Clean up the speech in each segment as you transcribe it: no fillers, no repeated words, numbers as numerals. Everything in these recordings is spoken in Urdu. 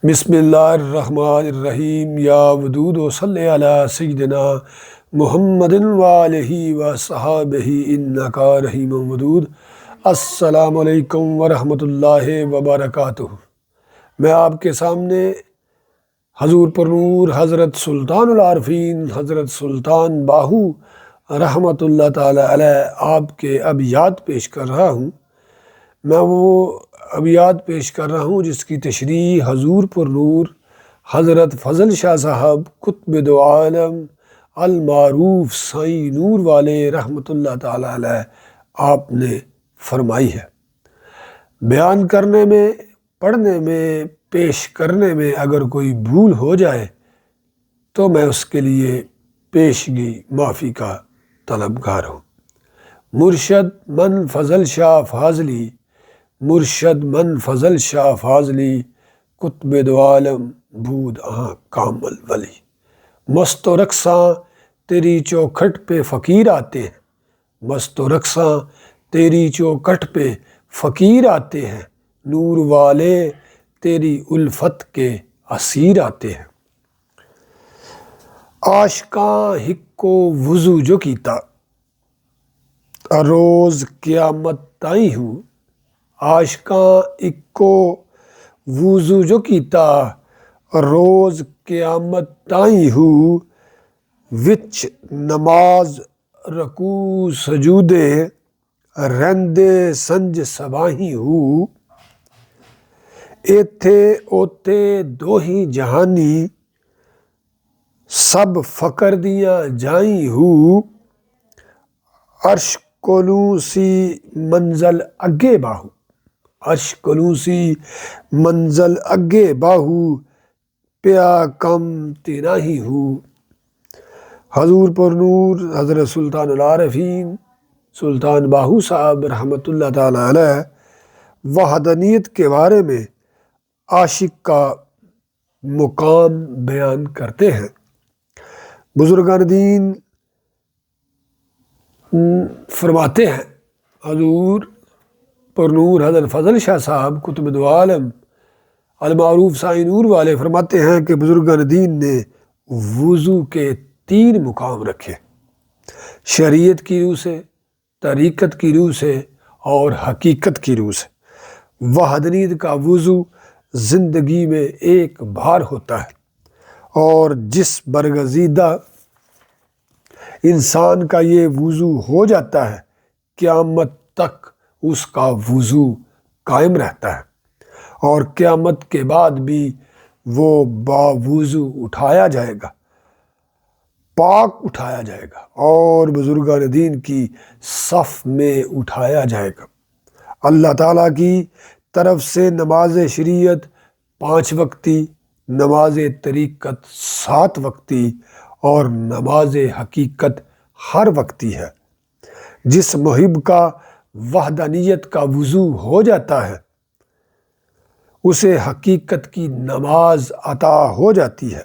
بسم اللہ الرحمن الرحیم یا ودود و صلی علی سیدنا محمد وآلہ وصحابہ انکا رحیم ودود۔ السلام علیکم ورحمۃ اللہ وبرکاتہ۔ میں آپ کے سامنے حضور پر نور حضرت سلطان العارفین حضرت سلطان باہو رحمۃ اللہ تعالی علیہ آپ کے ابیات پیش کر رہا ہوں۔ میں وہ ابیات پیش کر رہا ہوں جس کی تشریح حضور پر نور حضرت فضل شاہ صاحب قطب دو عالم المعروف سائیں نور والے رحمۃ اللہ تعالی علیہ آپ نے فرمائی ہے۔ بیان کرنے میں، پڑھنے میں، پیش کرنے میں اگر کوئی بھول ہو جائے تو میں اس کے لیے پیشگی معافی کا طلبگار ہوں۔ مرشد من فضل شاہ فاضلی، مرشد من فضل شاہ فاضلی، قطب دو عالم بود آں کامل ولی۔ مست و رقصاں تیری چوکھٹ پہ فقیر آتے ہیں، مست و رقصاں تیری چوکھٹ پہ فقیر آتے ہیں، نور والے تیری الفت کے اسیر آتے ہیں۔ عاشقاں ہکو وضو جو کیتا، روز قیامت تائیں ہوں، عاشقاں اکو وضو جو کیتا، روز قیامت تائیں ہوں، وچ نماز رکوع سجودے رہندے سنج سباہی ہوں، ایتھے اوتے دو ہی جہانی، سب فقر دیاں جائیں ہوں، عرش کولوں سی منزل اگے باہو، عرش کولوں سی منزل اگے باہو، پیا کم تیناہی ہوں۔ حضور پر نور حضرت سلطان العارفین سلطان باہو صاحب رحمۃ اللہ تعالی علیہ وحدانیت کے بارے میں عاشق کا مقام بیان کرتے ہیں۔ بزرگان دین فرماتے ہیں، حضور پر نور حضرت فضل شاہ صاحب قطب دو عالم المعروف سائیں نور والے فرماتے ہیں کہ بزرگان دین نے وضو کے 3 مقام رکھے، شریعت کی روح سے، طریقت کی روح سے اور حقیقت کی روح سے۔ وحدانیت کا وضو زندگی میں ایک بار ہوتا ہے، اور جس برگزیدہ انسان کا یہ وضو ہو جاتا ہے قیامت تک اس کا وضو قائم رہتا ہے، اور قیامت کے بعد بھی وہ باوضو اٹھایا جائے گا، پاک اٹھایا جائے گا اور بزرگان دین کی صف میں اٹھایا جائے گا۔ اللہ تعالیٰ کی طرف سے نماز شریعت 5 وقتی، نماز طریقت 7 وقتی اور نماز حقیقت ہر وقتی ہے۔ جس محب کا وحدانیت کا وضو ہو جاتا ہے اسے حقیقت کی نماز عطا ہو جاتی ہے،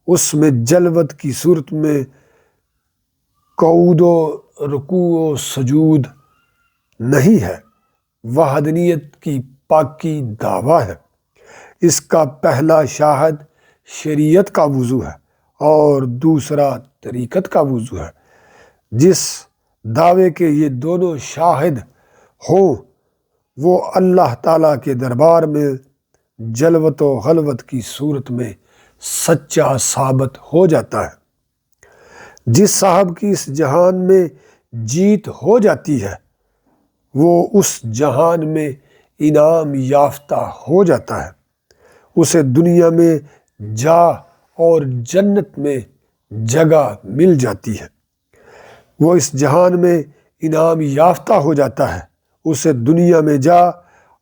اس میں جلوت کی صورت میں قعود و رکوع و سجود نہیں ہے۔ وحدانیت کی پاکی دعویٰ ہے۔ اس کا پہلا شاہد شریعت کا وضو ہے اور دوسرا طریقت کا وضو ہے۔ جس دعوے کے یہ دونوں شاہد ہوں وہ اللہ تعالیٰ کے دربار میں جلوت و خلوت کی صورت میں سچا ثابت ہو جاتا ہے۔ جس صاحب کی اس جہان میں جیت ہو جاتی ہے وہ اس جہان میں انعام یافتہ ہو جاتا ہے، اسے دنیا میں جا اور جنت میں جگہ مل جاتی ہے۔ وہ اس جہان میں انعام یافتہ ہو جاتا ہے، اسے دنیا میں جا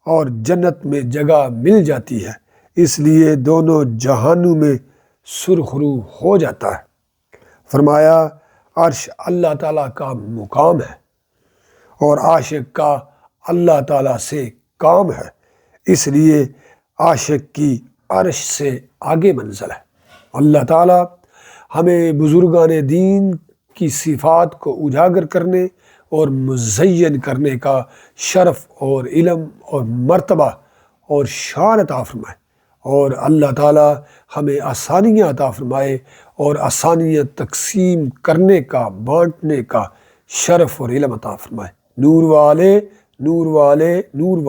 اور جنت میں جگہ مل جاتی ہے، اس لیے دونوں جہانوں میں سرخرو ہو جاتا ہے۔ فرمایا عرش اللہ تعالیٰ کا مقام ہے اور عاشق کا اللہ تعالیٰ سے کام ہے، اس لیے عاشق کی عرش سے آگے منزل ہے۔ اللہ تعالیٰ ہمیں بزرگان دین کی صفات کو اجاگر کرنے اور مزین کرنے کا شرف اور علم اور مرتبہ اور شان عطا فرمائے۔ اور اللہ تعالی ہمیں آسانیاں عطا فرمائے اور آسانیاں تقسیم کرنے کا، بانٹنے کا شرف اور علم عطا فرمائے۔ نور والے، نور والے، نور والے۔